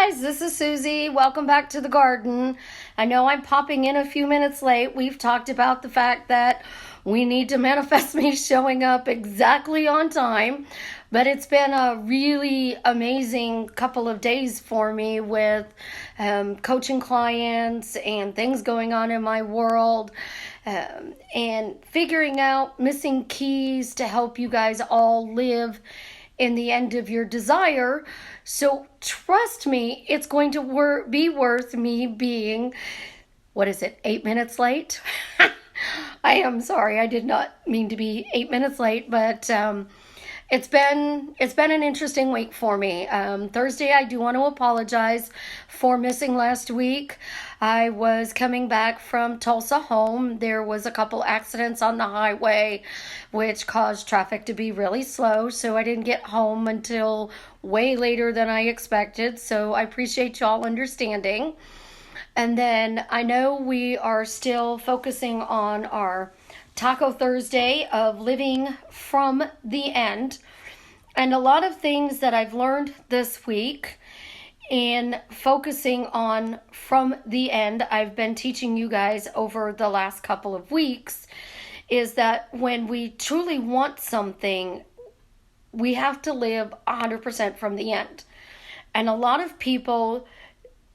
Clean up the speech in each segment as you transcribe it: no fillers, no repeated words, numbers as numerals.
guys, this is Susie. Welcome back to the garden. I know I'm popping in a few minutes late. We've talked about the fact that we need to manifest me showing up exactly on time, but it's been a really amazing couple of days for me with coaching clients and things going on in my world. And figuring out missing keys to help you guys all live in the end of your desire. So trust me, it's going to be worth me being, 8 minutes late? I am sorry, I did not mean to be 8 minutes late, but it's been an interesting week for me. Thursday, I do want to apologize for missing last week. I was coming back from Tulsa home. There was a couple accidents on the highway, which caused traffic to be really slow. So I didn't get home until way later than I expected. So I appreciate y'all understanding. And then I know we are still focusing on our Taco Thursday of living from the end. And a lot of things that I've learned this week in focusing on from the end, I've been teaching you guys over the last couple of weeks, is that when we truly want something, we have to live 100% from the end. And a lot of people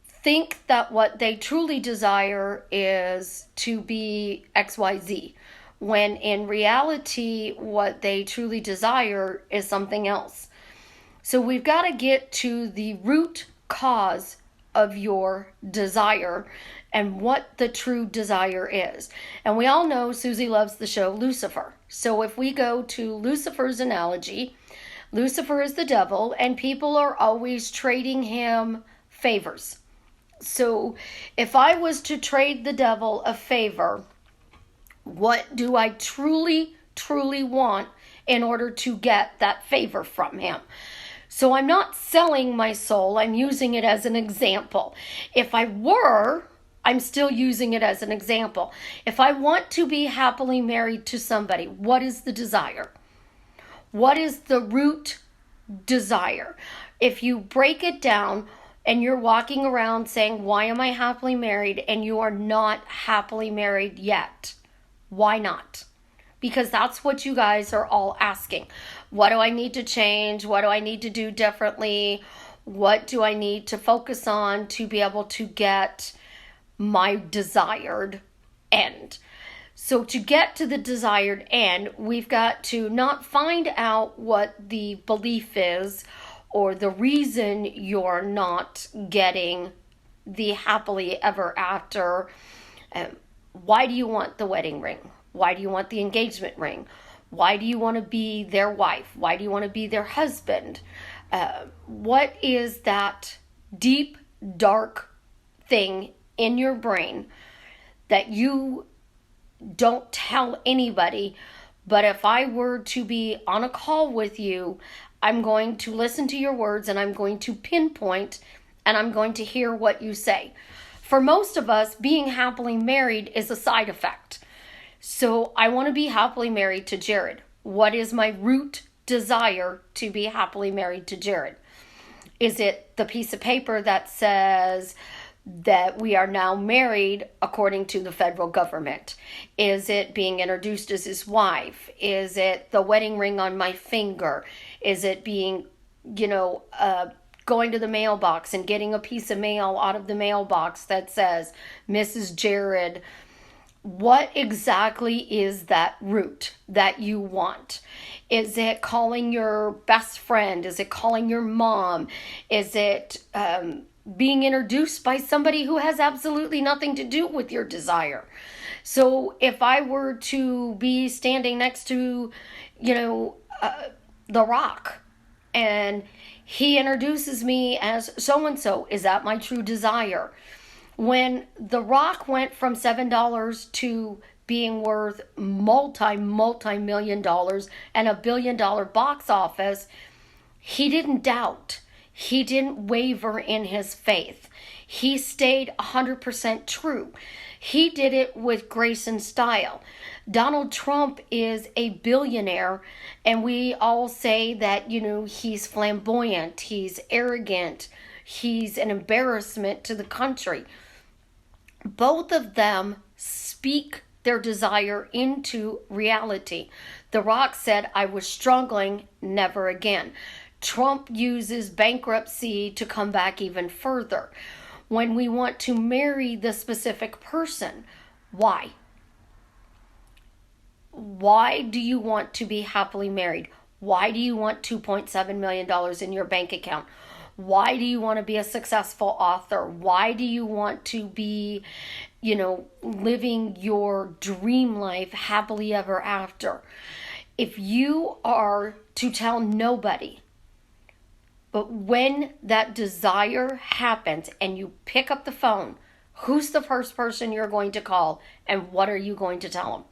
think that what they truly desire is to be XYZ, when in reality, what they truly desire is something else. So we've got to get to the root cause of your desire and what the true desire is. And we all know Susie loves the show Lucifer. So if we go to Lucifer's analogy, Lucifer is the devil, and people are always trading him favors. So if I was to trade the devil a favor, what do I truly want in order to get that favor from him? So I'm not selling my soul. I'm using it as an example. If I were, I'm still using it as an example. If I want to be happily married to somebody, what is the desire? What is the root desire? If you break it down and you're walking around saying, why am I happily married? And you are not happily married yet. Why not? Because that's what you guys are all asking. What do I need to change? What do I need to do differently? What do I need to focus on to be able to get my desired end? So to get to the desired end, we've got to not find out what the belief is or the reason you're not getting the happily ever after. Why do you want the wedding ring? Why do you want the engagement ring? Why do you want to be their wife? Why do you want to be their husband? What is that deep, dark thing in your brain that you don't tell anybody? But if I were to be on a call with you, I'm going to listen to your words and I'm going to pinpoint and I'm going to hear what you say. For most of us, being happily married is a side effect. So I want to be happily married to Jared. What is my root desire to be happily married to Jared? Is it the piece of paper that says that we are now married according to the federal government? Is it being introduced as his wife? Is it the wedding ring on my finger? Is it being, going to the mailbox and getting a piece of mail out of the mailbox that says, Mrs. Jared? What exactly is that root that you want? Is it calling your best friend? Is it calling your mom? Is it being introduced by somebody who has absolutely nothing to do with your desire? So if I were to be standing next to, The Rock, and he introduces me as so-and-so, is that my true desire? When The Rock went from $7 to being worth multi-million dollars and $1 billion box office, he didn't doubt. He didn't waver in his faith. He stayed 100% true. He did it with grace and style. Donald Trump is a billionaire, and we all say that, he's flamboyant, he's arrogant, He's an embarrassment to the country. Both of them speak their desire into reality. The Rock said, I was struggling, never again. Trump uses bankruptcy to come back even further. When we want to marry the specific person, why? Why do you want to be happily married? Why do you want $2.7 million in your bank account? Why do you want to be a successful author? Why do you want to be, living your dream life happily ever after? If you are to tell nobody, but when that desire happens and you pick up the phone, who's the first person you're going to call and what are you going to tell them?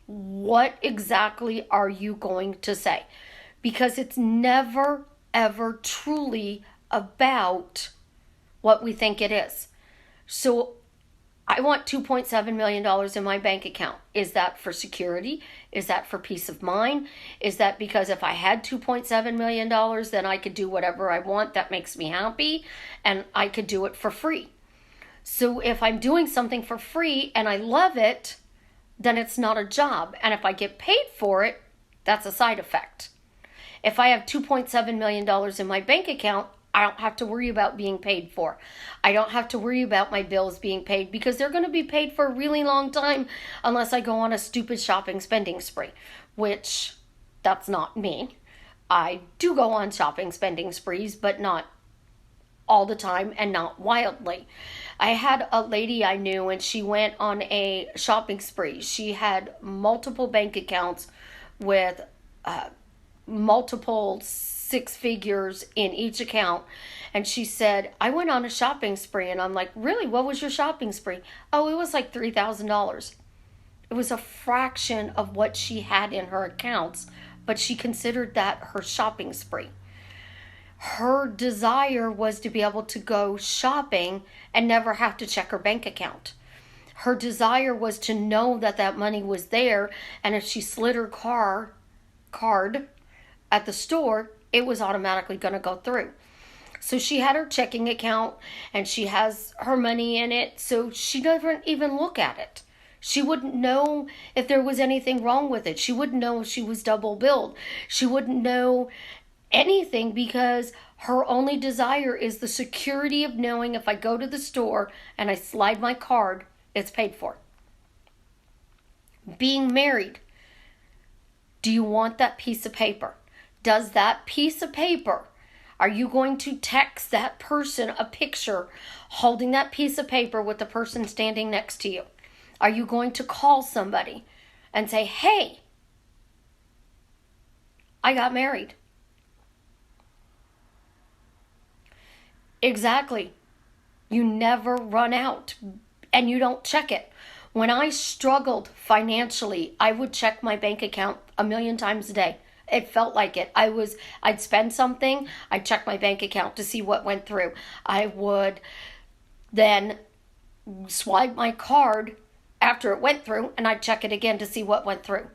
What exactly are you going to say? Because it's never, ever truly about what we think it is. So I want $2.7 million in my bank account. Is that for security? Is that for peace of mind? Is that because if I had $2.7 million, then I could do whatever I want that makes me happy and I could do it for free? So if I'm doing something for free and I love it, then it's not a job. And if I get paid for it, that's a side effect. If I have $2.7 million in my bank account, I don't have to worry about being paid for. I don't have to worry about my bills being paid because they're going to be paid for a really long time unless I go on a stupid shopping spending spree, which that's not me. I do go on shopping spending sprees, but not all the time and not wildly. I had a lady I knew and she went on a shopping spree. She had multiple bank accounts with multiple six figures in each account. And she said, I went on a shopping spree. And I'm like, really? What was your shopping spree? Oh, it was like $3,000. It was a fraction of what she had in her accounts, but she considered that her shopping spree. Her desire was to be able to go shopping and never have to check her bank account. Her desire was to know that that money was there, and if she slid her card at the store, it was automatically going to go through. So she had her checking account and she has her money in it, so she doesn't even look at it. She wouldn't know if there was anything wrong with it. She wouldn't know if she was double billed. She wouldn't know anything because her only desire is the security of knowing if I go to the store and I slide my card, it's paid for. Being married, do you want that piece of paper? Does that piece of paper, are you going to text that person a picture holding that piece of paper with the person standing next to you? Are you going to call somebody and say, hey, I got married? Exactly. You never run out and you don't check it. When I struggled financially, I would check my bank account 1,000,000 times a day. It felt like it. I'd spend something, I'd check my bank account to see what went through. I would then swipe my card after it went through and I'd check it again to see what went through.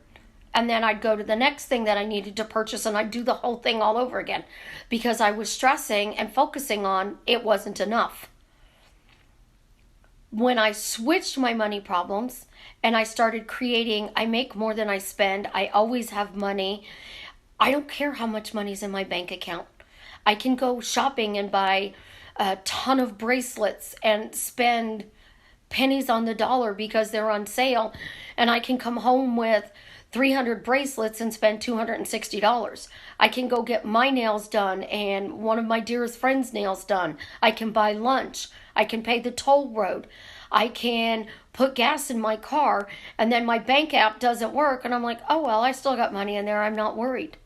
And then I'd go to the next thing that I needed to purchase and I'd do the whole thing all over again because I was stressing and focusing on it wasn't enough. When I switched my money problems and I started creating, I make more than I spend, I always have money, I don't care how much money's in my bank account. I can go shopping and buy a ton of bracelets and spend pennies on the dollar because they're on sale, and I can come home with 300 bracelets and spend $260. I can go get my nails done and one of my dearest friends' nails done. I can buy lunch. I can pay the toll road. I can put gas in my car and then my bank app doesn't work and I'm like, oh well, I still got money in there. I'm not worried.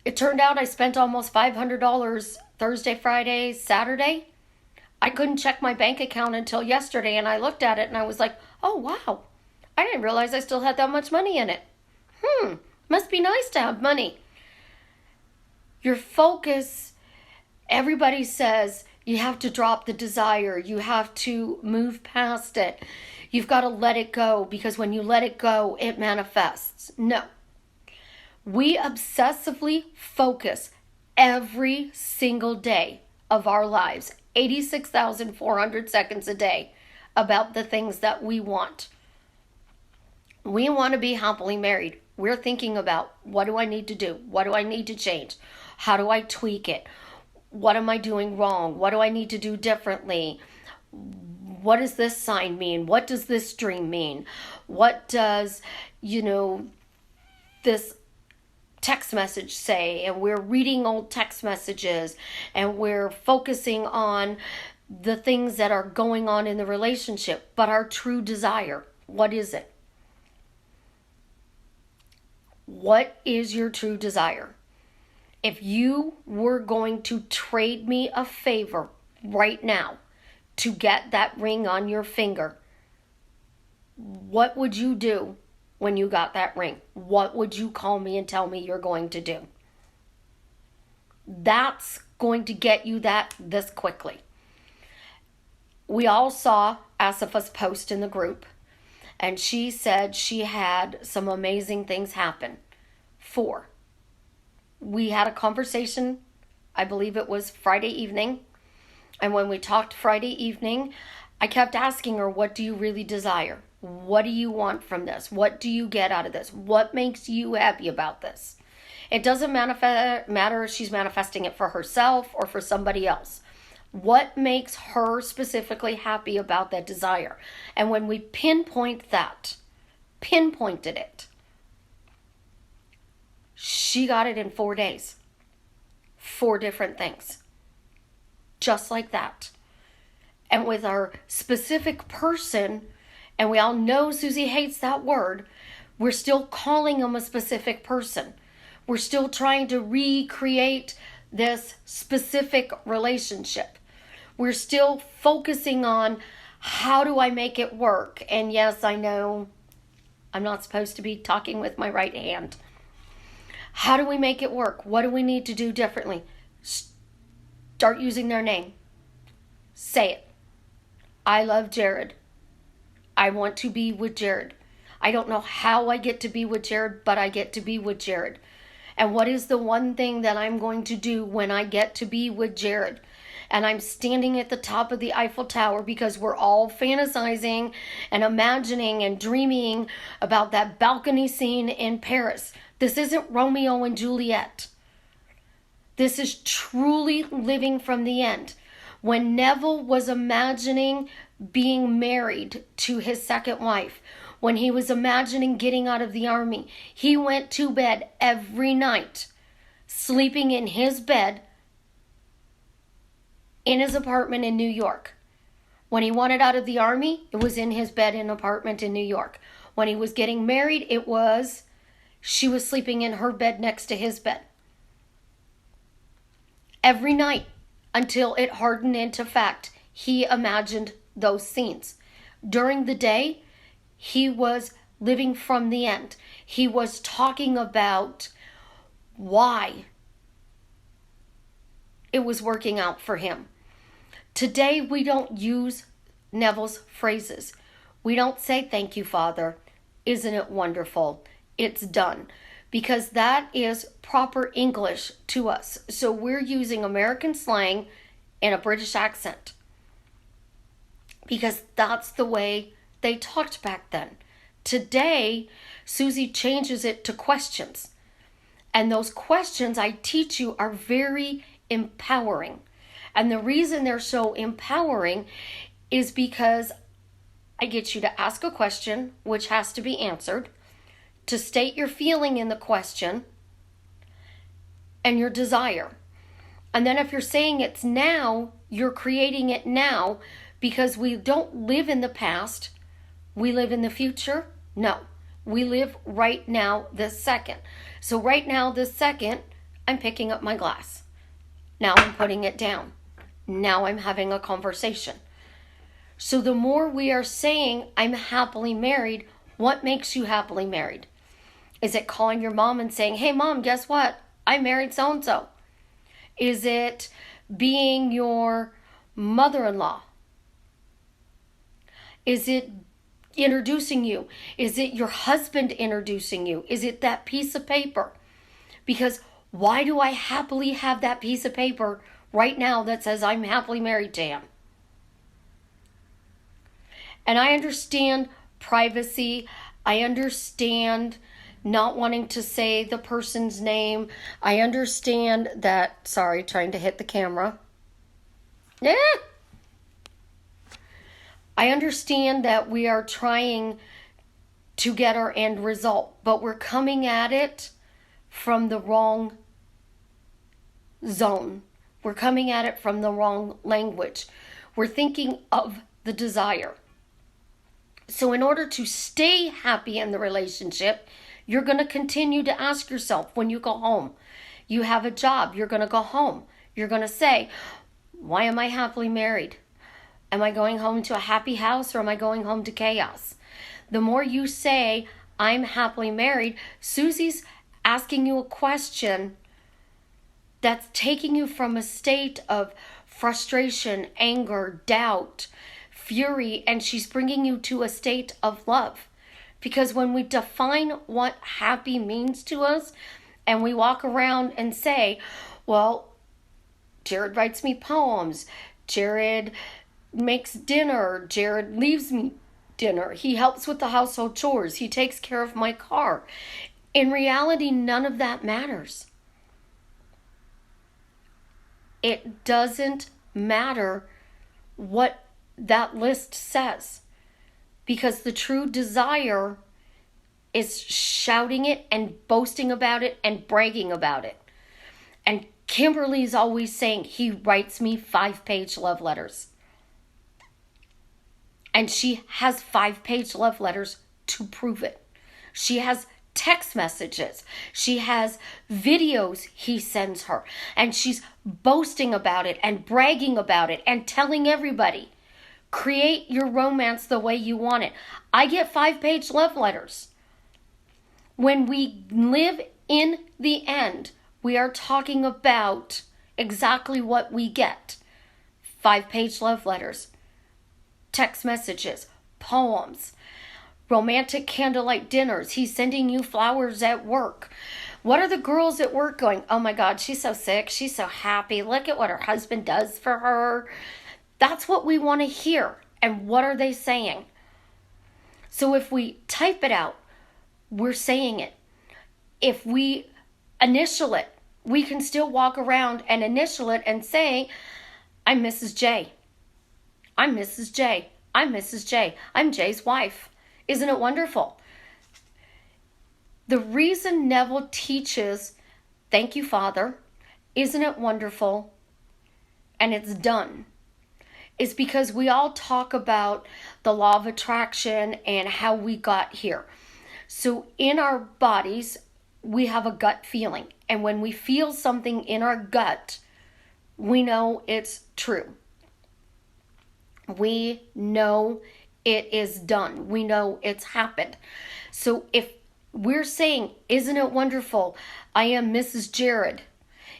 It turned out I spent almost $500 Thursday, Friday, Saturday. I couldn't check my bank account until yesterday and I looked at it and I was like, oh wow. I didn't realize I still had that much money in it. Must be nice to have money. Your focus, everybody says you have to drop the desire. You have to move past it. You've got to let it go because when you let it go, it manifests. No. We obsessively focus every single day of our lives, 86,400 seconds a day, about the things that we want. We want to be happily married. We're thinking about, what do I need to do? What do I need to change? How do I tweak it? What am I doing wrong? What do I need to do differently? What does this sign mean? What does this dream mean? What does, this text message say? And we're reading old text messages, and we're focusing on the things that are going on in the relationship. But our true desire, what is it? What is your true desire? If you were going to trade me a favor right now to get that ring on your finger, what would you do when you got that ring? What would you call me and tell me you're going to do? That's going to get you that this quickly. We all saw Asifa's post in the group, and she said she had some amazing things happen. 4. We had a conversation, I believe it was Friday evening, and when we talked Friday evening, I kept asking her, what do you really desire? What do you want from this? What do you get out of this? What makes you happy about this? It doesn't matter if she's manifesting it for herself or for somebody else. What makes her specifically happy about that desire? And when we pinpointed it, she got it in 4 days. 4 different things. Just like that. And with our specific person, and we all know Susie hates that word, we're still calling them a specific person. We're still trying to recreate this specific relationship. We're still focusing on, how do I make it work? And yes, I know I'm not supposed to be talking with my right hand. How do we make it work? What do we need to do differently? Start using their name. Say it. I love Jared. I want to be with Jared. I don't know how I get to be with Jared, but I get to be with Jared. And what is the one thing that I'm going to do when I get to be with Jared? And I'm standing at the top of the Eiffel Tower, because we're all fantasizing and imagining and dreaming about that balcony scene in Paris. This isn't Romeo and Juliet. This is truly living from the end. When Neville was imagining being married to his second wife, when he was imagining getting out of the army, he went to bed every night, sleeping in his bed in his apartment in New York. When he wanted out of the army, it was in his bed in an apartment in New York. When he was getting married, she was sleeping in her bed next to his bed. Every night, until it hardened into fact, he imagined those scenes. During the day, he was living from the end. He was talking about why it was working out for him. Today, we don't use Neville's phrases. We don't say, thank you, Father. Isn't it wonderful? It's done. Because that is proper English to us. So we're using American slang in a British accent. Because that's the way they talked back then. Today, Susie changes it to questions. And those questions I teach you are very empowering. And the reason they're so empowering is because I get you to ask a question, which has to be answered, to state your feeling in the question, and your desire. And then if you're saying it's now, you're creating it now, because we don't live in the past. We live in the future. No, we live right now, this second. So right now, this second, I'm picking up my glass. Now I'm putting it down. Now I'm having a conversation. So the more we are saying, I'm happily married, what makes you happily married? Is it calling your mom and saying, hey mom, guess what? I married so-and-so. Is it being your mother-in-law? Is it introducing you? Is it your husband introducing you? Is it that piece of paper? Because Why do I happily have that piece of paper right now that says I'm happily married to him? And I understand privacy. I understand not wanting to say the person's name. I understand that, sorry, trying to hit the camera. Yeah. I understand that we are trying to get our end result, but we're coming at it from the wrong zone. We're coming at it from the wrong language. We're thinking of the desire. So in order to stay happy in the relationship, you're going to continue to ask yourself when you go home. You have a job, you're going to go home. You're going to say, why am I happily married? Am I going home to a happy house or am I going home to chaos? The more you say, I'm happily married, Susie's asking you a question that's taking you from a state of frustration, anger, doubt, fury, and she's bringing you to a state of love. Because when we define what happy means to us, and we walk around and say, well, Jared writes me poems, Jared makes dinner, Jared leaves me dinner, he helps with the household chores, he takes care of my car. In reality, none of that matters. It doesn't matter what that list says, because the true desire is shouting it and boasting about it and bragging about it. And Kimberly's always saying, he writes me 5-page love letters. And she has 5-page love letters to prove it. She has text messages. She has videos he sends her. And she's boasting about it and bragging about it and telling everybody, create your romance the way you want it. I get 5-page love letters. When we live in the end, we are talking about exactly what we get. 5-page love letters, text messages, poems, romantic candlelight dinners. He's sending you flowers at work. What are the girls at work going, oh my God, she's so sick, she's so happy, look at what her husband does for her. That's what we want to hear. And what are they saying? So if we type it out, we're saying it. If we initial it, we can still walk around and initial it and say, I'm Mrs. J. I'm Mrs. J. I'm Mrs. J. I'm Jay's wife. Isn't it wonderful? The reason Neville teaches, thank you, Father, isn't it wonderful, and it's done, is because we all talk about the law of attraction and how we got here. So in our bodies, we have a gut feeling. And when we feel something in our gut, we know it's true. We know it is done. We know it's happened. So if we're saying, isn't it wonderful, I am Mrs. Jared.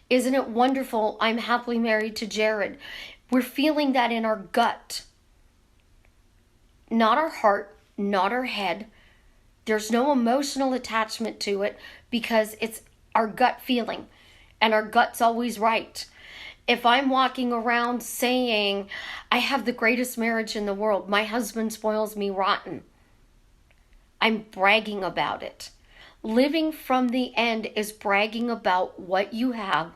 Isn't it wonderful, I'm happily married to Jared. We're feeling that in our gut. Not our heart, not our head. There's no emotional attachment to it because it's our gut feeling. And our gut's always right. If I'm walking around saying, I have the greatest marriage in the world, my husband spoils me rotten, I'm bragging about it. Living from the end is bragging about what you have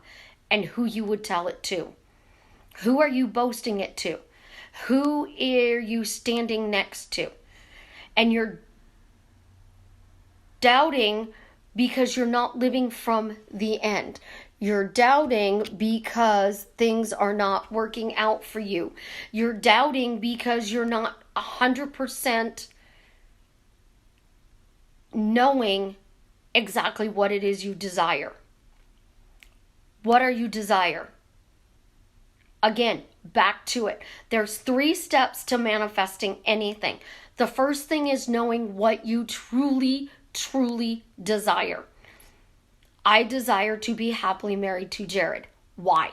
and who you would tell it to. Who are you boasting it to? Who are you standing next to? And you're doubting because you're not living from the end. You're doubting because things are not working out for you. You're doubting because you're not 100% knowing exactly what it is you desire. What are you desire? Again, back to it. There's 3 steps to manifesting anything. The first thing is knowing what you truly desire. I desire to be happily married to Jared. Why?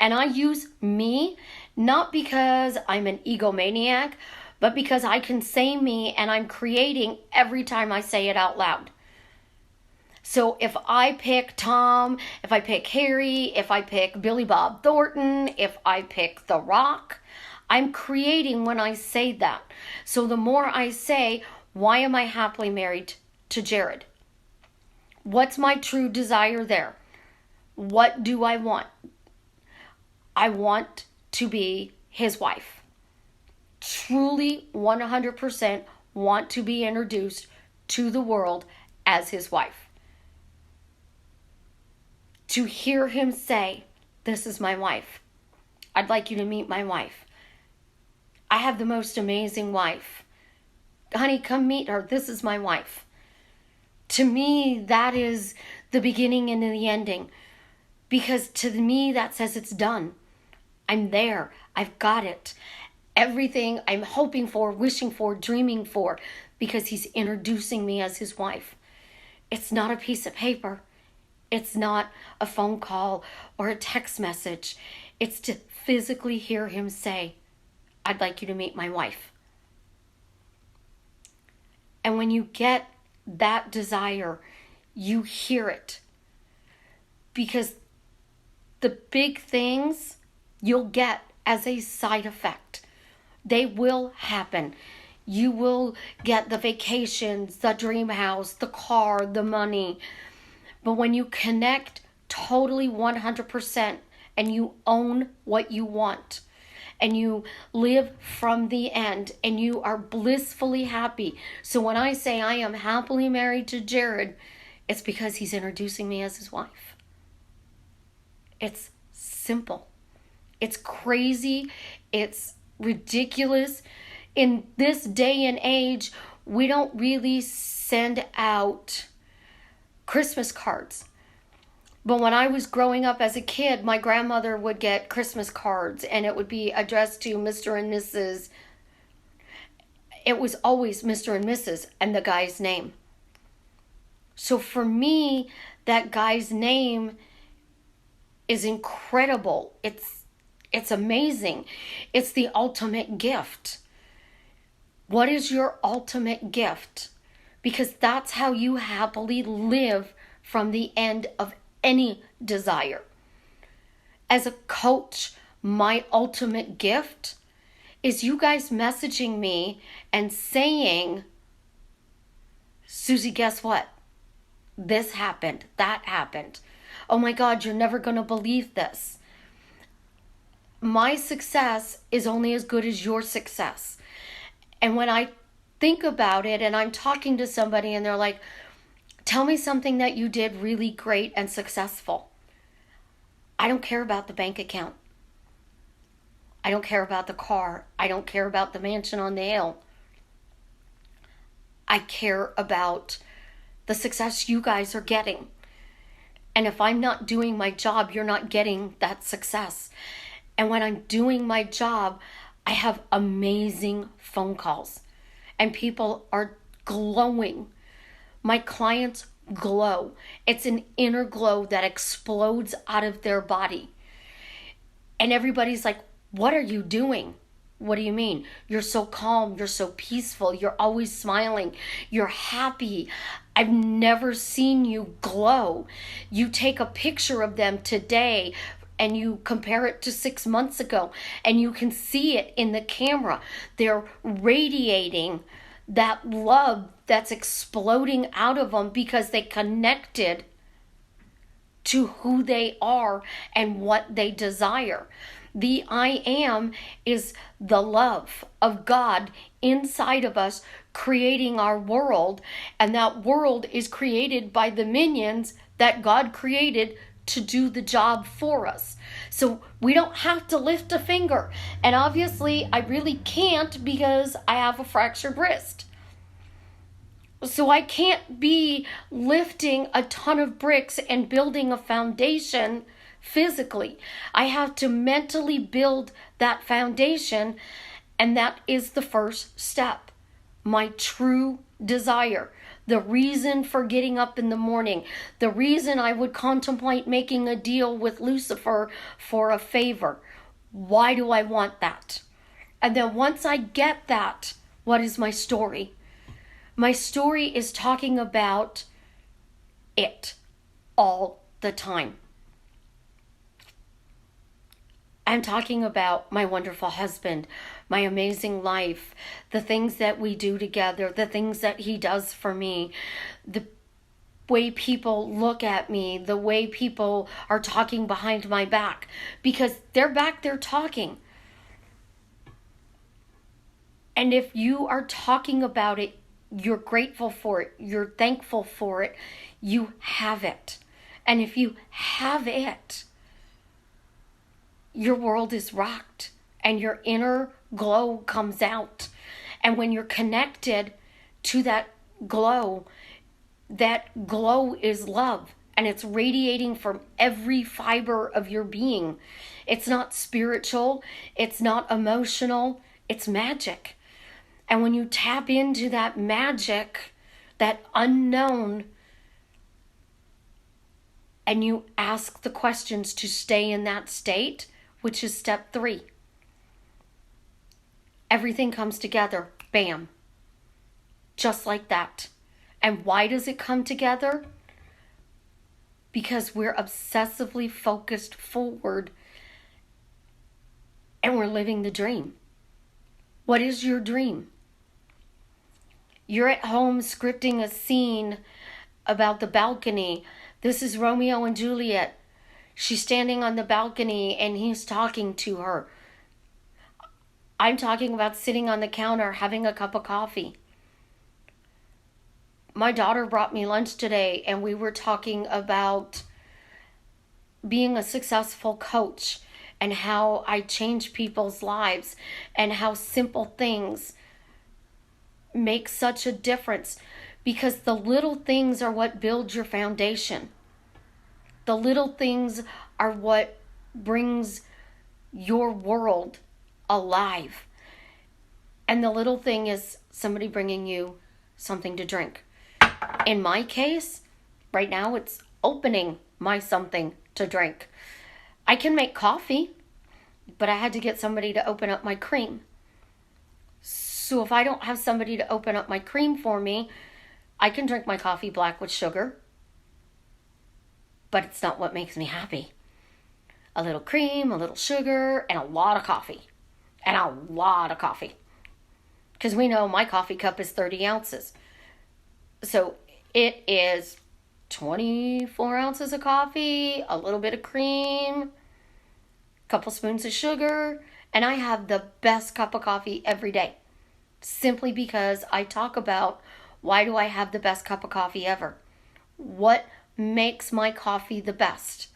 And I use me not because I'm an egomaniac, but because I can say me and I'm creating every time I say it out loud. So if I pick Tom, if I pick Harry, if I pick Billy Bob Thornton, if I pick The Rock, I'm creating when I say that. So the more I say, why am I happily married to Jared? What's my true desire there? What do I want? I want to be his wife. Truly 100% want to be introduced to the world as his wife. To hear him say, this is my wife. I'd like you to meet my wife. I have the most amazing wife. Honey, come meet her. This is my wife. To me, that is the beginning and the ending. Because to me, that says it's done. I'm there. I've got it. Everything I'm hoping for, wishing for, dreaming for, because he's introducing me as his wife. It's not a piece of paper. It's not a phone call or a text message. It's to physically hear him say, I'd like you to meet my wife. And when you get that desire, you hear it. Because the big things you'll get as a side effect. They will happen. You will get the vacations, the dream house, the car, the money. But when you connect totally 100% and you own what you want and you live from the end and you are blissfully happy. So when I say I am happily married to Jared, it's because he's introducing me as his wife. It's simple. It's crazy. It's ridiculous. In this day and age, we don't really send out Christmas cards. But when I was growing up as a kid, my grandmother would get Christmas cards and it would be addressed to Mr. and Mrs. It was always Mr. and Mrs. and the guy's name. So for me, that guy's name is incredible. It's amazing. It's the ultimate gift. What is your ultimate gift? Because that's how you happily live from the end of any desire. As a coach, my ultimate gift is you guys messaging me and saying, Susie, guess what? This happened. That happened. Oh my God, you're never going to believe this. My success is only as good as your success. And when I think about it and I'm talking to somebody and they're like, tell me something that you did really great and successful. I don't care about the bank account. I don't care about the car. I don't care about the mansion on the hill. I care about the success you guys are getting. And if I'm not doing my job, you're not getting that success. And when I'm doing my job, I have amazing phone calls. And people are glowing. My clients glow. It's an inner glow that explodes out of their body. And everybody's like, what are you doing? What do you mean? You're so calm. You're so peaceful. You're always smiling. You're happy. I've never seen you glow. You take a picture of them today and you compare it to 6 months ago and you can see it in the camera. They're radiating that love that's exploding out of them because they connected to who they are and what they desire. The I am is the love of God inside of us creating our world, and that world is created by the minions that God created to do the job for us. So we don't have to lift a finger. And obviously I really can't because I have a fractured wrist. So I can't be lifting a ton of bricks and building a foundation physically. I have to mentally build that foundation, and that is the first step. My true desire, the reason for getting up in the morning, the reason I would contemplate making a deal with Lucifer for a favor. Why do I want that? And then once I get that, what is my story? My story is talking about it all the time. I'm talking about my wonderful husband, my amazing life, the things that we do together, the things that he does for me, the way people look at me, the way people are talking behind my back, because they're back there talking. And if you are talking about it, you're grateful for it, you're thankful for it, you have it. And if you have it, your world is rocked and your inner glow comes out. And when you're connected to that glow is love, and it's radiating from every fiber of your being. It's not spiritual, it's not emotional, it's magic. And when you tap into that magic, that unknown, and you ask the questions to stay in that state, which is step 3, everything comes together, bam, just like that. And why does it come together? Because we're obsessively focused forward and we're living the dream. What is your dream? You're at home scripting a scene about the balcony. This is Romeo and Juliet. She's standing on the balcony and he's talking to her. I'm talking about sitting on the counter having a cup of coffee. My daughter brought me lunch today and we were talking about being a successful coach and how I change people's lives and how simple things make such a difference, because the little things are what build your foundation. The little things are what brings your world alive. And the little thing is somebody bringing you something to drink. In my case, right now it's opening my something to drink. I can make coffee, but I had to get somebody to open up my cream. So if I don't have somebody to open up my cream for me, I can drink my coffee black with sugar, but it's not what makes me happy. A little cream, a little sugar, and a lot of coffee. And a lot of coffee. Because we know my coffee cup is 30 ounces. So it is 24 ounces of coffee, a little bit of cream, a couple spoons of sugar, and I have the best cup of coffee every day. Simply because I talk about, why do I have the best cup of coffee ever? What makes my coffee the best?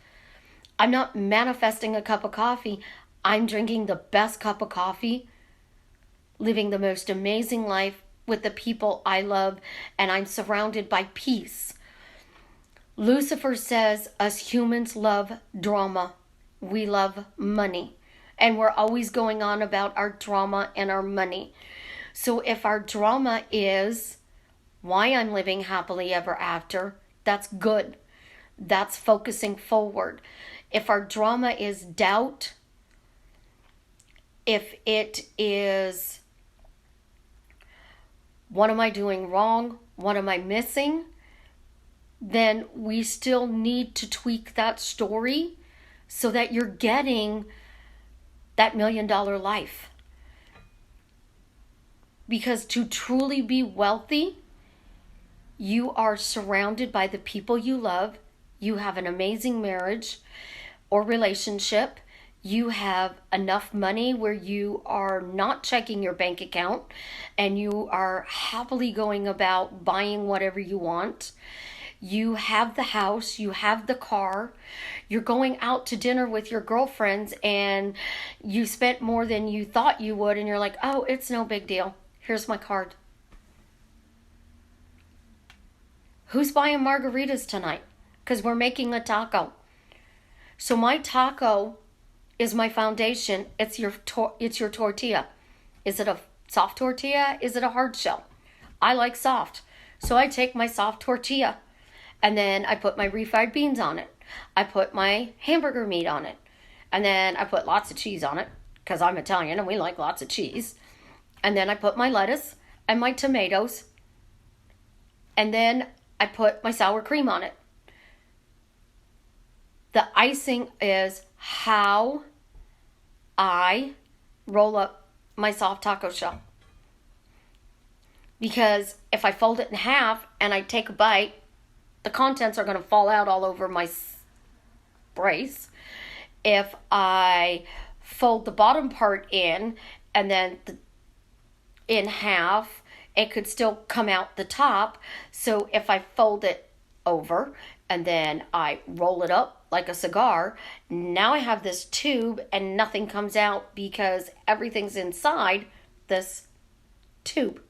I'm not manifesting a cup of coffee. I'm drinking the best cup of coffee, living the most amazing life with the people I love, and I'm surrounded by peace. Lucifer says us humans love drama. We love money. And we're always going on about our drama and our money. So if our drama is why I'm living happily ever after, that's good. That's focusing forward. If our drama is doubt, if it is what am I doing wrong, what am I missing, then we still need to tweak that story so that you're getting that $1 million life. Because to truly be wealthy, you are surrounded by the people you love. You have an amazing marriage or relationship. You have enough money where you are not checking your bank account and you are happily going about buying whatever you want. You have the house, you have the car, you're going out to dinner with your girlfriends and you spent more than you thought you would and you're like, oh, it's no big deal. Here's my card. Who's buying margaritas tonight? Because we're making a taco. So my taco is my foundation. It's your tortilla. Is it a soft tortilla? Is it a hard shell? I like soft. So I take my soft tortilla and then I put my refried beans on it. I put my hamburger meat on it. And then I put lots of cheese on it because I'm Italian and we like lots of cheese. And then I put my lettuce and my tomatoes. And then I put my sour cream on it. The icing is how I roll up my soft taco shell. Because if I fold it in half and I take a bite, the contents are going to fall out all over my brace. If I fold the bottom part in and then in half, it could still come out the top. So if I fold it over and then I roll it up like a cigar, now I have this tube and nothing comes out because everything's inside this tube.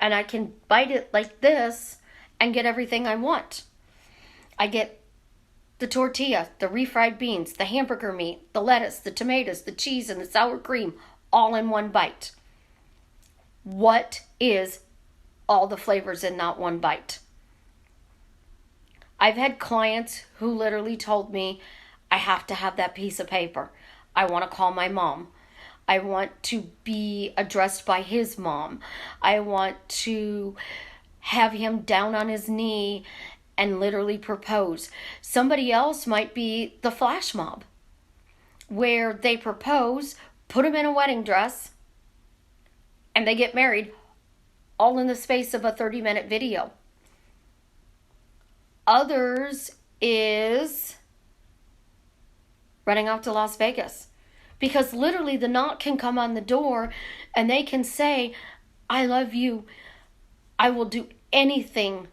And I can bite it like this and get everything I want. I get the tortilla, the refried beans, the hamburger meat, the lettuce, the tomatoes, the cheese, and the sour cream all in one bite. What is all the flavors in that one bite? I've had clients who literally told me, I have to have that piece of paper. I want to call my mom. I want to be addressed by his mom. I want to have him down on his knee and literally propose. Somebody else might be the flash mob, where they propose, put him in a wedding dress, and they get married all in the space of a 30-minute video. Others is running off to Las Vegas. Because literally the knock can come on the door and they can say, I love you. I will do anything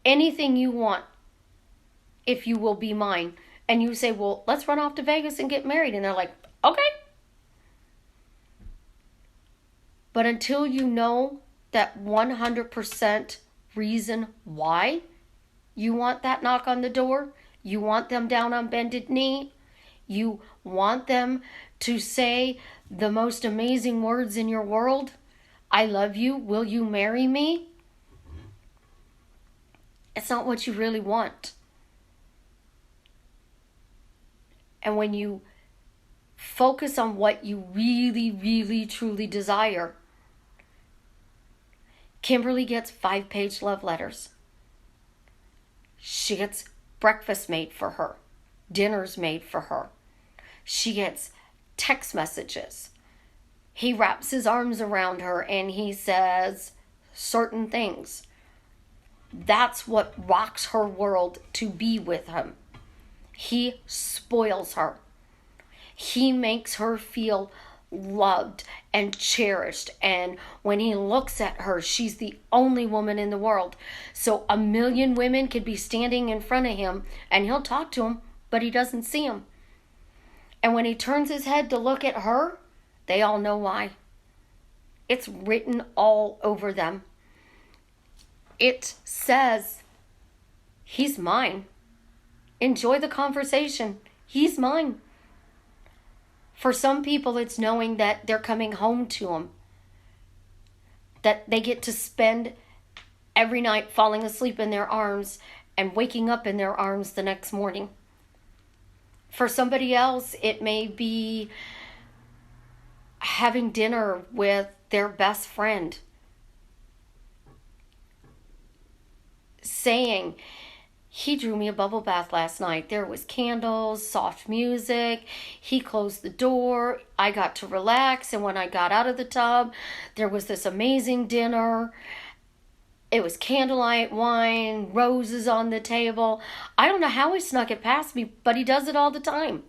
you want if you will be mine. And you say, well, let's run off to Vegas and get married. And they're like, okay. But until you know that 100% reason why you want that knock on the door, you want them down on bended knee, you want them to say the most amazing words in your world, I love you, will you marry me? It's not what you really want. And when you focus on what you really, really, truly desire, Kimberly gets 5-page love letters. She gets breakfast made for her, dinners made for her. She gets text messages. He wraps his arms around her and he says certain things. That's what rocks her world to be with him. He spoils her. He makes her feel loved and cherished. And when he looks at her, she's the only woman in the world. So 1 million women could be standing in front of him and he'll talk to them, but he doesn't see them. And when he turns his head to look at her, they all know why. It's written all over them. It says, he's mine. Enjoy the conversation. He's mine. For some people, it's knowing that they're coming home to him. That they get to spend every night falling asleep in their arms and waking up in their arms the next morning. For somebody else, it may be having dinner with their best friend. Saying, he drew me a bubble bath last night. There was candles, soft music. He closed the door. I got to relax. And when I got out of the tub, there was this amazing dinner. It was candlelight wine, roses on the table. I don't know how he snuck it past me, but he does it all the time.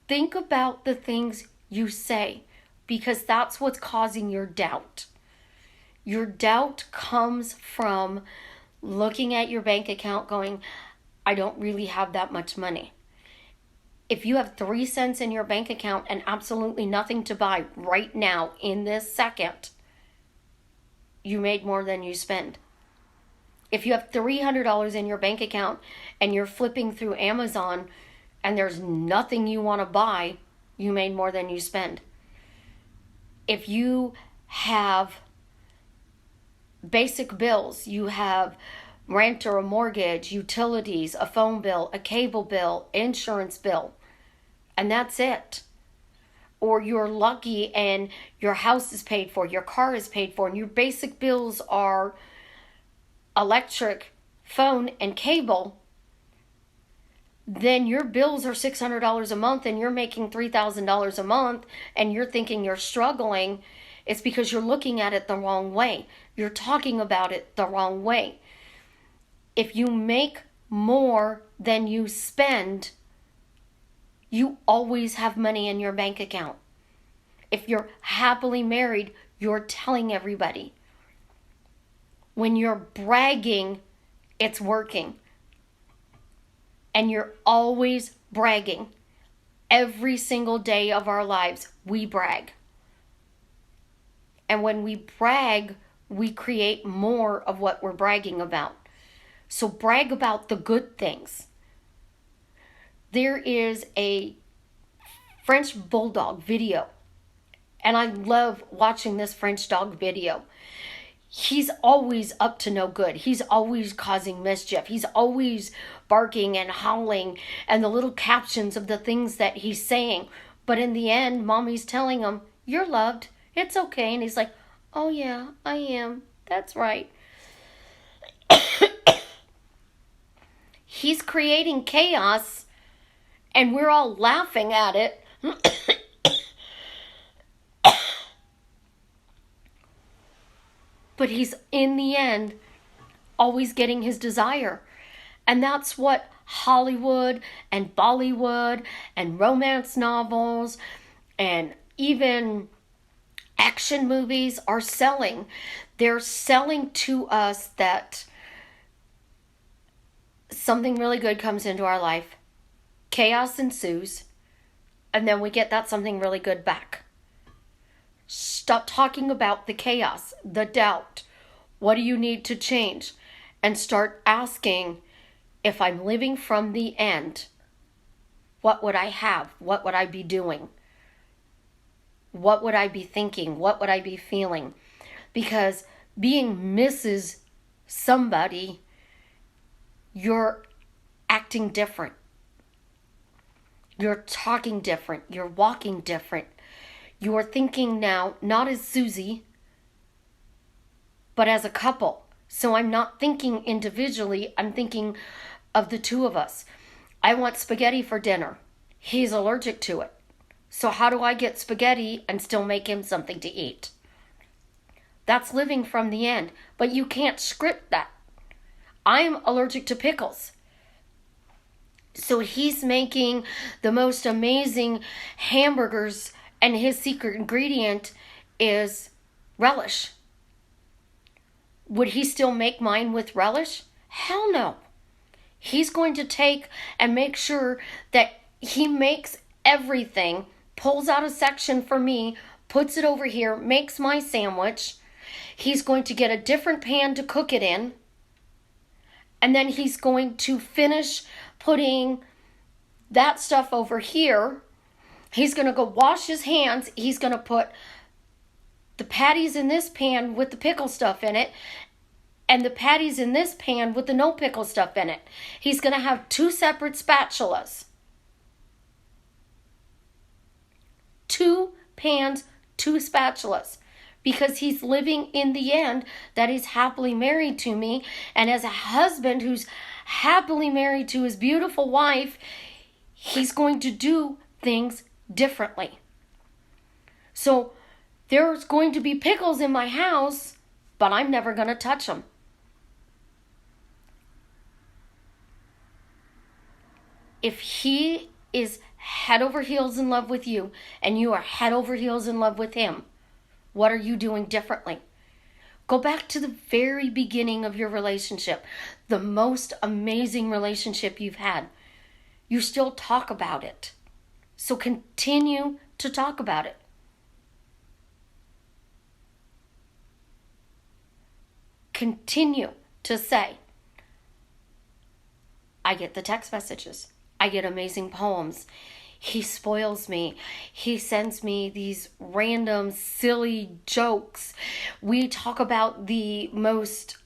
Think about the things you say, because that's what's causing your doubt. Your doubt comes from looking at your bank account going, I don't really have that much money. If you have 3 cents in your bank account and absolutely nothing to buy right now in this second, you made more than you spend. If you have $300 in your bank account and you're flipping through Amazon and there's nothing you want to buy, you made more than you spend. If you have basic bills, you have rent or a mortgage, utilities, a phone bill, a cable bill, insurance bill, and that's it. Or you're lucky and your house is paid for, your car is paid for, and your basic bills are electric, phone, and cable, then your bills are $600 a month and you're making $3,000 a month and you're thinking you're struggling. It's because you're looking at it the wrong way. You're talking about it the wrong way. If you make more than you spend, you always have money in your bank account. If you're happily married, you're telling everybody. When you're bragging, it's working. And you're always bragging. Every single day of our lives, we brag. And when we brag, we create more of what we're bragging about. So brag about the good things. There is a French bulldog video, and I love watching this French dog video. He's always up to no good. He's always causing mischief. He's always barking and howling and the little captions of the things that he's saying. But in the end, mommy's telling him, "You're loved. It's okay." And he's like, "Oh yeah, I am. That's right." He's creating chaos and we're all laughing at it. But he's, in the end, always getting his desire. And that's what Hollywood and Bollywood and romance novels and even action movies are selling. They're selling to us that something really good comes into our life, chaos ensues, and then we get that something really good back. Stop talking about the chaos, the doubt. What do you need to change? And start asking, if I'm living from the end, what would I have? What would I be doing? What would I be thinking? What would I be feeling? Because being Mrs. Somebody, you're acting different. You're talking different. You're walking different. You are thinking now, not as Susie, but as a couple. So I'm not thinking individually. I'm thinking of the two of us. I want spaghetti for dinner. He's allergic to it. So how do I get spaghetti and still make him something to eat? That's living from the end. But you can't script that. I'm allergic to pickles. So he's making the most amazing hamburgers, and his secret ingredient is relish. Would he still make mine with relish? Hell no. He's going to take and make sure that he makes everything, pulls out a section for me, puts it over here, makes my sandwich. He's going to get a different pan to cook it in. And then he's going to finish putting that stuff over here. He's going to go wash his hands. He's going to put the patties in this pan with the pickle stuff in it, and the patties in this pan with the no pickle stuff in it. He's going to have 2 separate spatulas. 2 pans, 2 spatulas. Because he's living in the end that he's happily married to me. And as a husband who's happily married to his beautiful wife, he's going to do things differently. So there's going to be pickles in my house, but I'm never going to touch them. If he is head over heels in love with you and you are head over heels in love with him, what are you doing differently? Go back to the very beginning of your relationship, the most amazing relationship you've had. You still talk about it. So continue to talk about it. Continue to say, I get the text messages. I get amazing poems. He spoils me. He sends me these random silly jokes. We talk about the most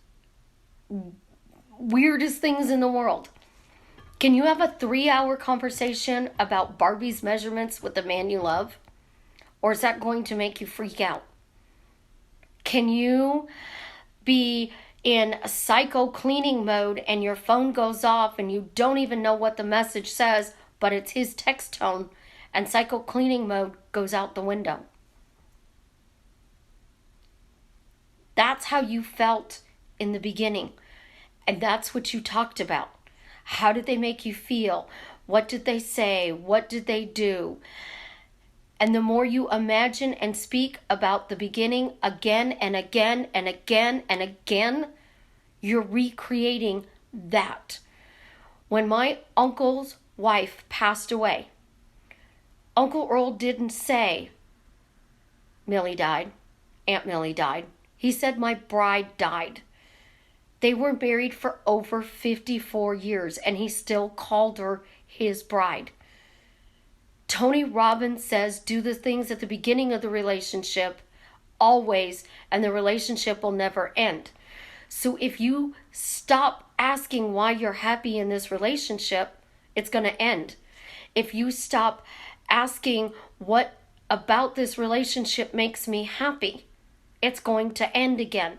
weirdest things in the world. Can you have a 3-hour conversation about Barbie's measurements with the man you love? Or is that going to make you freak out? Can you be in psycho cleaning mode and your phone goes off and you don't even know what the message says, but it's his text tone, and psycho cleaning mode goes out the window. That's how you felt in the beginning. And that's what you talked about. How did they make you feel? What did they say? What did they do? And the more you imagine and speak about the beginning again and again and again and again, you're recreating that. When my uncle's wife passed away, Uncle Earl didn't say, Millie died, Aunt Millie died. He said, my bride died. They were married for over 54 years, and he still called her his bride. Tony Robbins says, do the things at the beginning of the relationship, always, and the relationship will never end. So if you stop asking why you're happy in this relationship, it's going to end. If you stop asking what about this relationship makes me happy, it's going to end again.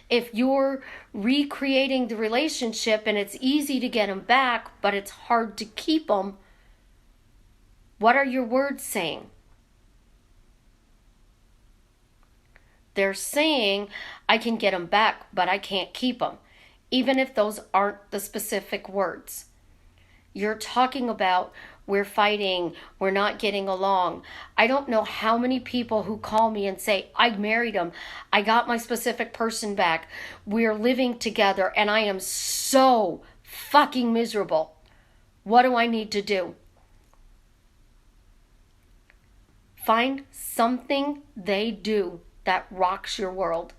If you're recreating the relationship and it's easy to get them back, but it's hard to keep them, what are your words saying? They're saying, I can get them back, but I can't keep them, even if those aren't the specific words. You're talking about, we're fighting, we're not getting along. I don't know how many people who call me and say, I married him, I got my specific person back, we're living together, and I am so fucking miserable. What do I need to do? Find something they do that rocks your world.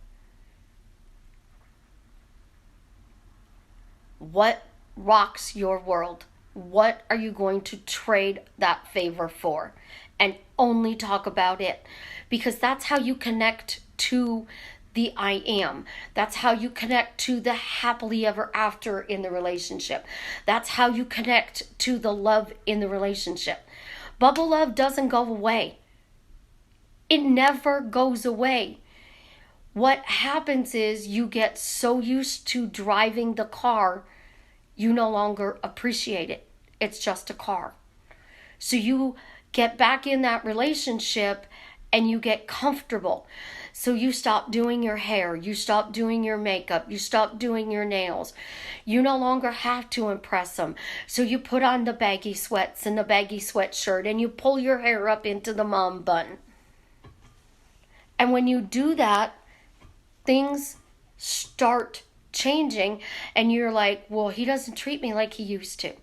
What rocks your world? What are you going to trade that favor for? And only talk about it. Because that's how you connect to the I am. That's how you connect to the happily ever after in the relationship. That's how you connect to the love in the relationship. Bubble love doesn't go away. It never goes away. What happens is you get so used to driving the car, you no longer appreciate it. It's just a car. So you get back in that relationship and you get comfortable. So you stop doing your hair, you stop doing your makeup, you stop doing your nails. You no longer have to impress them. So you put on the baggy sweats and the baggy sweatshirt and you pull your hair up into the mom bun. And when you do that, things start changing and you're like, well, he doesn't treat me like he used to.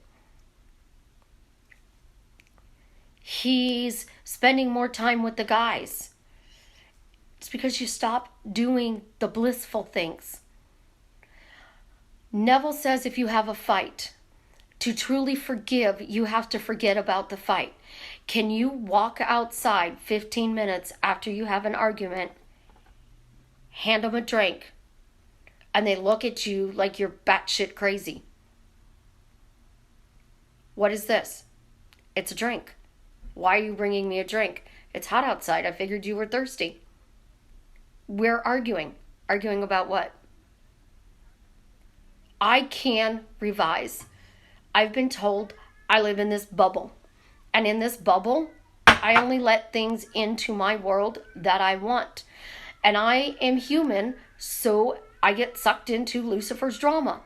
He's spending more time with the guys. It's because you stop doing the blissful things. Neville says if you have a fight, to truly forgive, you have to forget about the fight. Can you walk outside 15 minutes after you have an argument, hand them a drink, and they look at you like you're batshit crazy? What is this? It's a drink. Why are you bringing me a drink? It's hot outside. I figured you were thirsty. We're arguing. Arguing about what? I can revise. I've been told I live in this bubble. And in this bubble, I only let things into my world that I want. And I am human, so I get sucked into Lucifer's drama.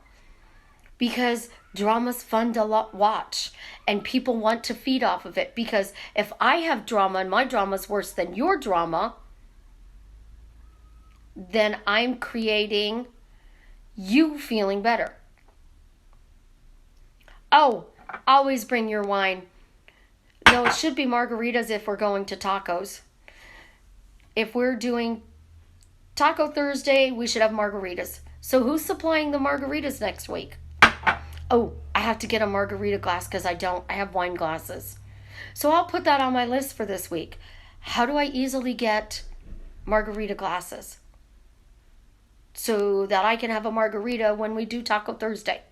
Because drama's fun to watch. And people want to feed off of it. Because if I have drama and my drama's worse than your drama, then I'm creating you feeling better. Oh, always bring your wine. No, it should be margaritas if we're going to tacos. If we're doing Taco Thursday, we should have margaritas. So who's supplying the margaritas next week? Oh, I have to get a margarita glass because I don't. I have wine glasses. So I'll put that on my list for this week. How do I easily get margarita glasses so that I can have a margarita when we do Taco Thursday?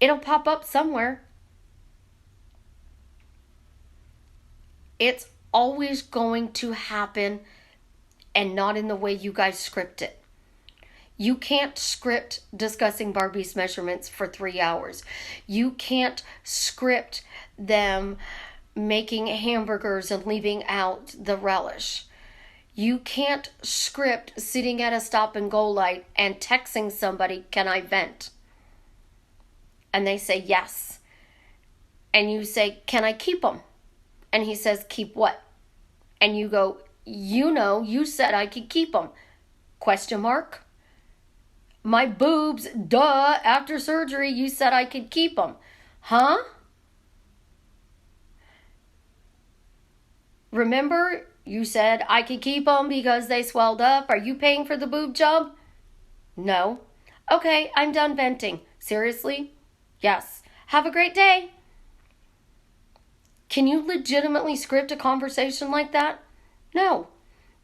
It'll pop up somewhere. It's always going to happen and not in the way you guys script it. You can't script discussing Barbie's measurements for 3 hours. You can't script them making hamburgers and leaving out the relish. You can't script sitting at a stop and go light and texting somebody, "Can I vent?" And they say yes. And you say, "Can I keep them?" And he says, "Keep what?" And you go, "You said I could keep them." Question mark. "My boobs, duh, after surgery, you said I could keep them." Huh? Remember, you said I could keep them because they swelled up. Are you paying for the boob job? No. Okay, I'm done venting. Seriously? Yes. Have a great day. Can you legitimately script a conversation like that? No.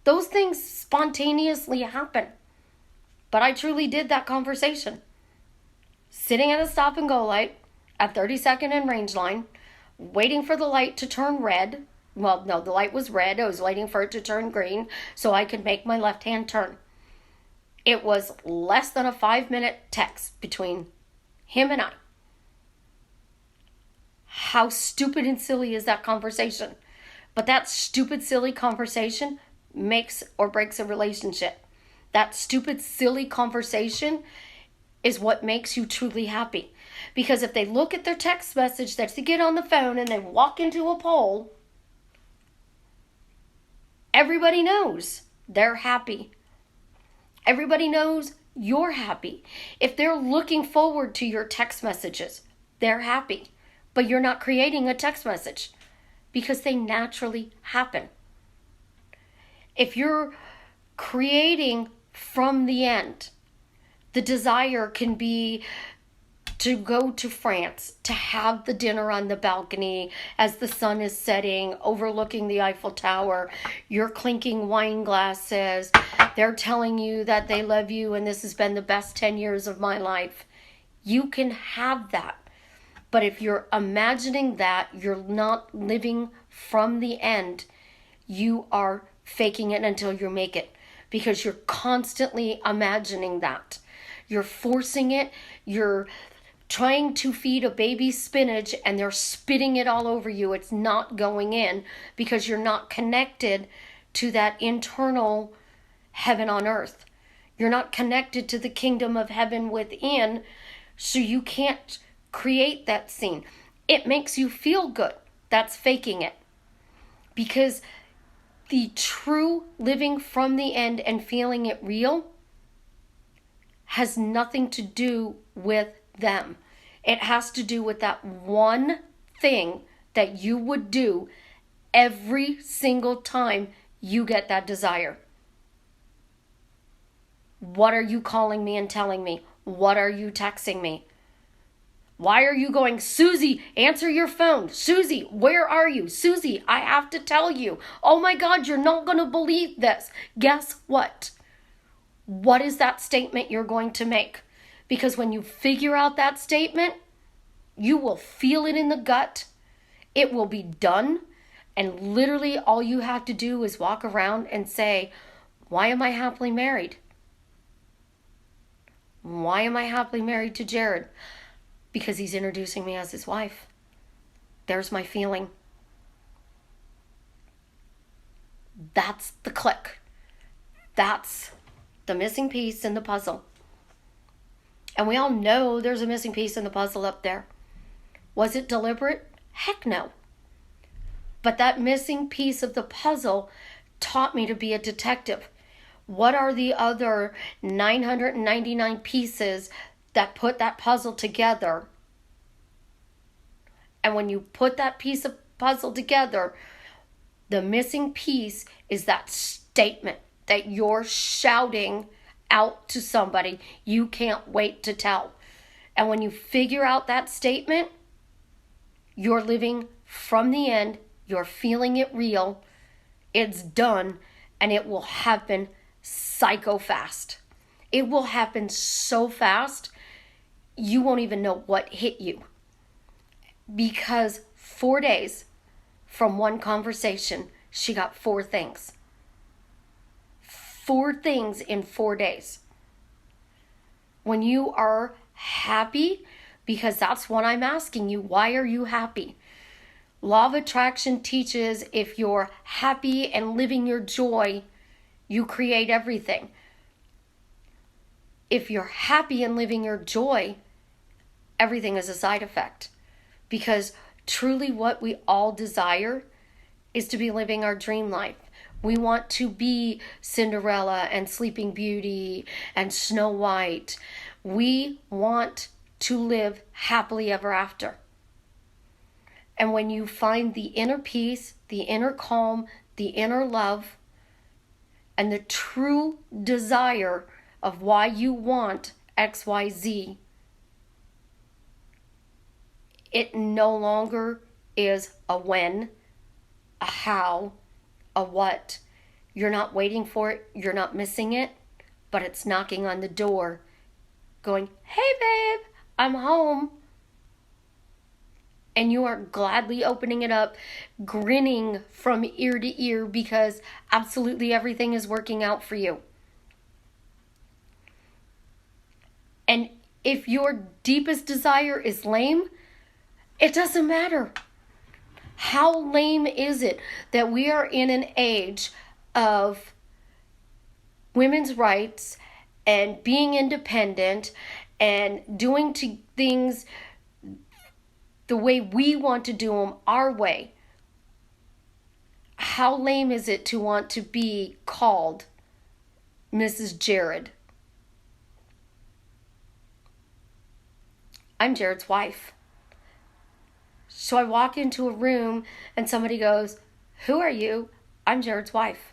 Those things spontaneously happen. But I truly did that conversation. Sitting at a stop and go light at 32nd and range line, waiting for the light to turn red. Well, no, the light was red. I was waiting for it to turn green so I could make my left-hand turn. It was less than a 5-minute text between him and I. How stupid and silly is that conversation? But that stupid, silly conversation makes or breaks a relationship. That stupid, silly conversation is what makes you truly happy. Because if they look at their text message that they get on the phone and they walk into a poll, everybody knows they're happy. Everybody knows you're happy. If they're looking forward to your text messages, they're happy. But you're not creating a text message because they naturally happen. If you're creating from the end, the desire can be to go to France, to have the dinner on the balcony as the sun is setting, overlooking the Eiffel Tower. You're clinking wine glasses. They're telling you that they love you and this has been the best 10 years of my life. You can have that. But if you're imagining that, you're not living from the end. You are faking it until you make it because you're constantly imagining that. You're forcing it. You're trying to feed a baby spinach and they're spitting it all over you. It's not going in because you're not connected to that internal heaven on earth. You're not connected to the kingdom of heaven within, so you can't create that scene. It makes you feel good. That's faking it. Because the true living from the end and feeling it real has nothing to do with them. It has to do with that one thing that you would do every single time you get that desire. What are you calling me and telling me? What are you texting me? Why are you going, "Susie, answer your phone. Susie, where are you? Susie, I have to tell you. Oh my God, you're not going to believe this." Guess what? What is that statement you're going to make? Because when you figure out that statement, you will feel it in the gut. It will be done. And literally all you have to do is walk around and say, "Why am I happily married? Why am I happily married to Jared?" Because he's introducing me as his wife. There's my feeling. That's the click. That's the missing piece in the puzzle. And we all know there's a missing piece in the puzzle up there. Was it deliberate? Heck no. But that missing piece of the puzzle taught me to be a detective. What are the other 999 pieces that put that puzzle together? And when you put that piece of puzzle together, the missing piece is that statement that you're shouting out to somebody you can't wait to tell. And when you figure out that statement, you're living from the end, you're feeling it real, it's done, and it will happen psycho fast. It will happen so fast, you won't even know what hit you. Because 4 days from one conversation, she got 4 things. 4 things in 4 days. when you are happy, because that's what I'm asking you. Why are you happy? Law of attraction teaches if you're happy and living your joy, you create everything. If you're happy and living your joy, everything is a side effect. Because truly what we all desire is to be living our dream life. We want to be Cinderella and Sleeping Beauty and Snow White. We want to live happily ever after. And when you find the inner peace, the inner calm, the inner love, and the true desire of why you want XYZ, it no longer is a when, a how, a what. You're not waiting for it, you're not missing it, but it's knocking on the door, going, "Hey babe, I'm home." And you are gladly opening it up, grinning from ear to ear because absolutely everything is working out for you. And if your deepest desire is lame, it doesn't matter. How lame is it that we are in an age of women's rights and being independent and doing things the way we want to do them, our way? How lame is it to want to be called Mrs. Jared? I'm Jared's wife. So I walk into a room and somebody goes, "Who are you?" "I'm Jared's wife."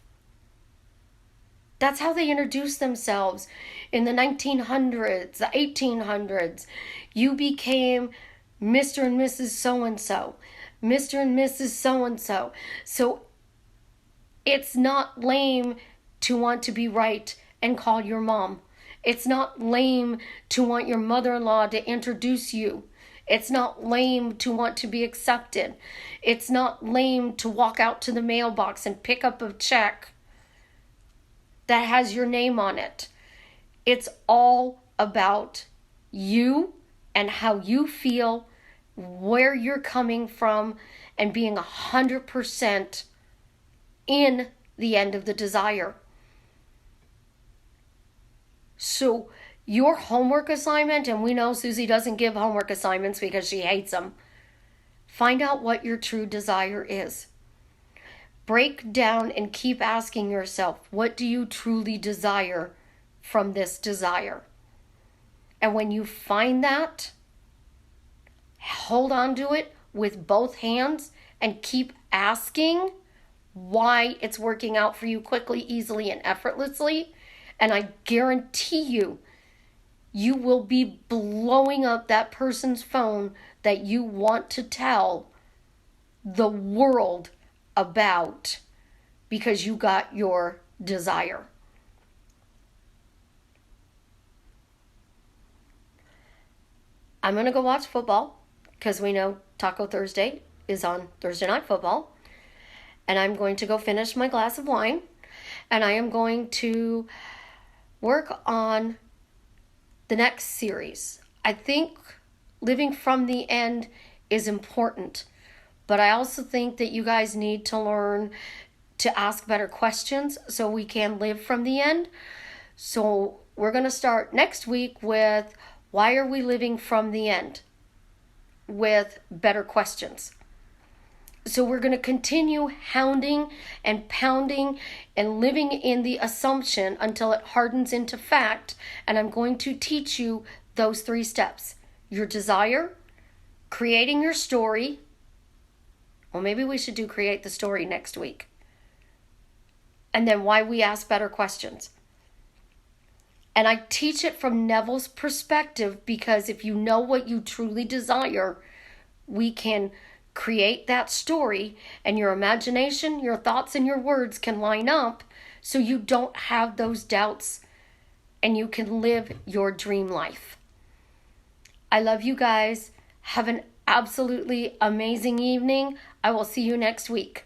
That's how they introduce themselves in the 1900s, the 1800s. You became Mr. and Mrs. So-and-so, Mr. and Mrs. So-and-so. So it's not lame to want to be right and call your mom. It's not lame to want your mother-in-law to introduce you. It's not lame to want to be accepted. It's not lame to walk out to the mailbox and pick up a check that has your name on it. It's all about you and how you feel, where you're coming from, and being 100% in the end of the desire. So your homework assignment, and we know Susie doesn't give homework assignments because she hates them. Find out what your true desire is. Break down and keep asking yourself, what do you truly desire from this desire? And when you find that, hold on to it with both hands and keep asking why it's working out for you quickly, easily, and effortlessly. And I guarantee you, you will be blowing up that person's phone that you want to tell the world about because you got your desire. I'm going to go watch football because we know Taco Thursday is on Thursday Night Football. And I'm going to go finish my glass of wine. And I am going to work on the next series. I think living from the end is important. But I also think that you guys need to learn to ask better questions so we can live from the end. So we're going to start next week with why are we living from the end? With better questions. So we're going to continue hounding and pounding and living in the assumption until it hardens into fact. And I'm going to teach you those 3 steps. Your desire, creating your story. Well, maybe we should do create the story next week. And then why we ask better questions. And I teach it from Neville's perspective because if you know what you truly desire, we can create that story and your imagination, your thoughts, and your words can line up so you don't have those doubts and you can live your dream life. I love you guys. Have an absolutely amazing evening. I will see you next week.